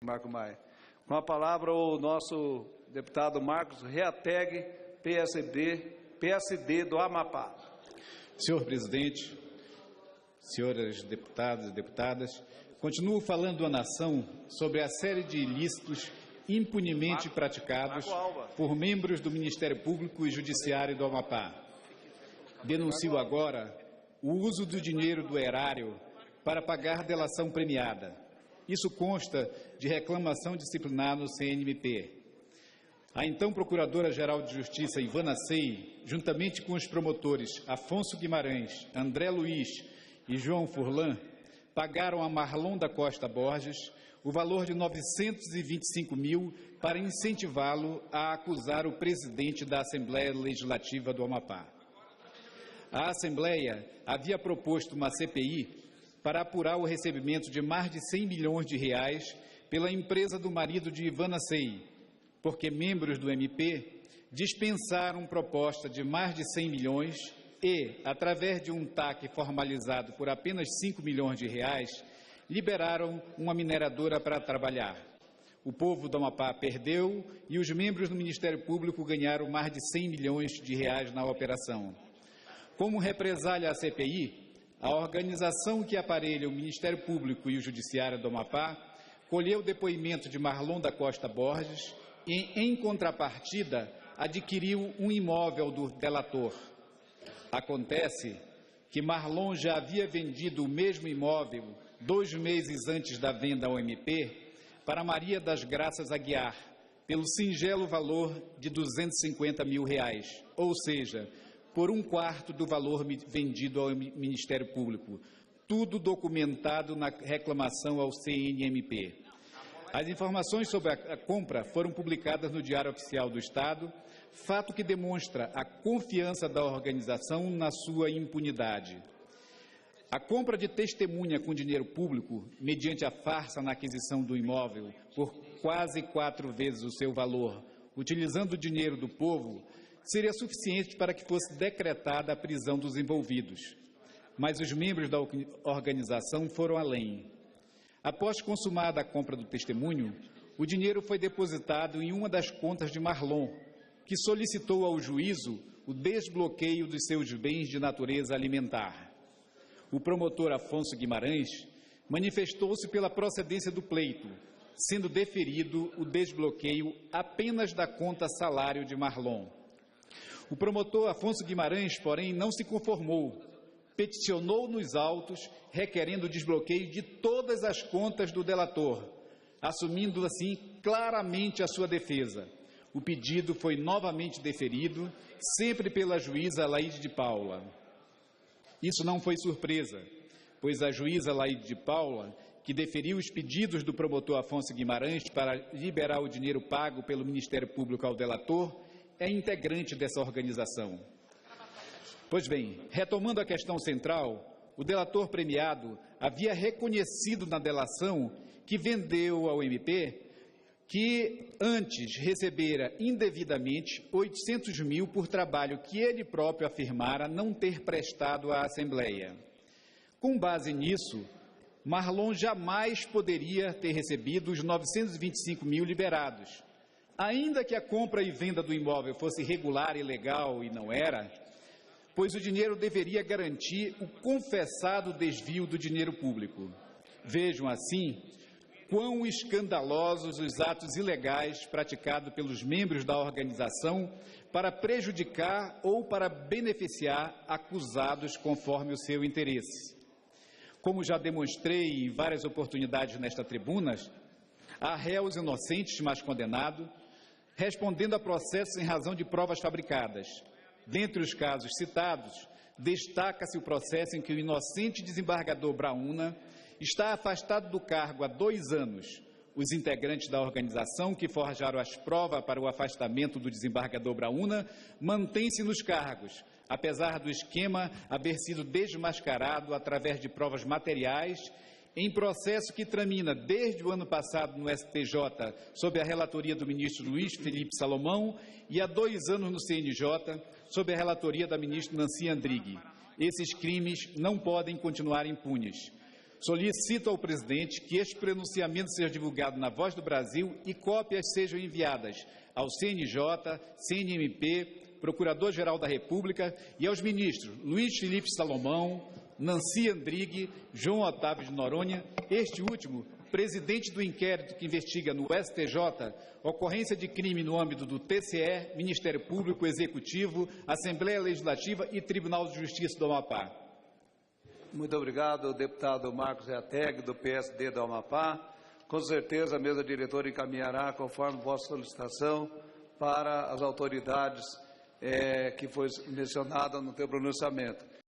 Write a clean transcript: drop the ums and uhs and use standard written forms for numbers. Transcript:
Marco Maia. Com a palavra, o nosso deputado Marcos Reateg, PSD do Amapá. Senhor presidente, senhoras deputadas e deputadas, continuo falando à nação sobre a série de ilícitos impunemente praticados por membros do Ministério Público e Judiciário do Amapá. Denuncio agora o uso do dinheiro do erário para pagar delação premiada. Isso consta de reclamação disciplinar no CNMP. A então Procuradora-Geral de Justiça, Ivana Sei, juntamente com os promotores Afonso Guimarães, André Luiz e João Furlan, pagaram a Marlon da Costa Borges o valor de 925 mil para incentivá-lo a acusar o presidente da Assembleia Legislativa do Amapá. A Assembleia havia proposto uma CPI para apurar o recebimento de mais de 100 milhões de reais pela empresa do marido de Ivana Sei, porque membros do MP dispensaram proposta de mais de 100 milhões e, através de um TAC formalizado por apenas 5 milhões de reais, liberaram uma mineradora para trabalhar. O povo do Amapá perdeu e os membros do Ministério Público ganharam mais de 100 milhões de reais na operação. Como represália à CPI, a organização que aparelha o Ministério Público e o Judiciário do Amapá colheu o depoimento de Marlon da Costa Borges e, em contrapartida, adquiriu um imóvel do delator. Acontece que Marlon já havia vendido o mesmo imóvel 2 meses antes da venda ao MP para Maria das Graças Aguiar, pelo singelo valor de 250 mil reais, ou seja, por 1/4 do valor vendido ao Ministério Público, tudo documentado na reclamação ao CNMP. As informações sobre a compra foram publicadas no Diário Oficial do Estado, fato que demonstra a confiança da organização na sua impunidade. A compra de testemunha com dinheiro público, mediante a farsa na aquisição do imóvel por quase 4 vezes o seu valor, utilizando o dinheiro do povo, seria suficiente para que fosse decretada a prisão dos envolvidos. Mas os membros da organização foram além. Após consumada a compra do testemunho, o dinheiro foi depositado em uma das contas de Marlon, que solicitou ao juízo o desbloqueio dos seus bens de natureza alimentar. O promotor Afonso Guimarães manifestou-se pela procedência do pleito, sendo deferido o desbloqueio apenas da conta salário de Marlon. O promotor Afonso Guimarães, porém, não se conformou, peticionou nos autos, requerendo o desbloqueio de todas as contas do delator, assumindo assim claramente a sua defesa. O pedido foi novamente deferido, sempre pela juíza Laide de Paula. Isso não foi surpresa, pois a juíza Laide de Paula, que deferiu os pedidos do promotor Afonso Guimarães para liberar o dinheiro pago pelo Ministério Público ao delator, é integrante dessa organização. Pois bem, retomando a questão central, o delator premiado havia reconhecido na delação que vendeu ao MP que antes recebera indevidamente 800 mil por trabalho que ele próprio afirmara não ter prestado à Assembleia. Com base nisso, Marlon jamais poderia ter recebido os 925 mil liberados. Ainda que a compra e venda do imóvel fosse regular e legal, e não era, pois o dinheiro deveria garantir o confessado desvio do dinheiro público. Vejam assim quão escandalosos os atos ilegais praticados pelos membros da organização para prejudicar ou para beneficiar acusados conforme o seu interesse. Como já demonstrei em várias oportunidades nesta tribuna, há réus inocentes, mas condenados, respondendo a processos em razão de provas fabricadas. Dentre os casos citados, destaca-se o processo em que o inocente desembargador Brauna está afastado do cargo há 2 anos. Os integrantes da organização que forjaram as provas para o afastamento do desembargador Brauna mantêm-se nos cargos, apesar do esquema haver sido desmascarado através de provas materiais, em processo que tramina desde o ano passado no STJ, sob a relatoria do ministro Luiz Felipe Salomão, e há 2 anos no CNJ, sob a relatoria da ministra Nancy Andrighi. Esses crimes não podem continuar impunes. Solicito ao presidente que este pronunciamento seja divulgado na Voz do Brasil e cópias sejam enviadas ao CNJ, CNMP, Procurador-Geral da República e aos ministros Luiz Felipe Salomão, Nancy Andrighi, João Otávio de Noronha, este último presidente do inquérito que investiga no STJ ocorrência de crime no âmbito do TCE, Ministério Público, Executivo, Assembleia Legislativa e Tribunal de Justiça do Amapá. Muito obrigado, deputado Marcos Reateg, do PSD do Amapá. Com certeza, a mesa diretora encaminhará, conforme vossa solicitação, para as autoridades que foi mencionada no teu pronunciamento.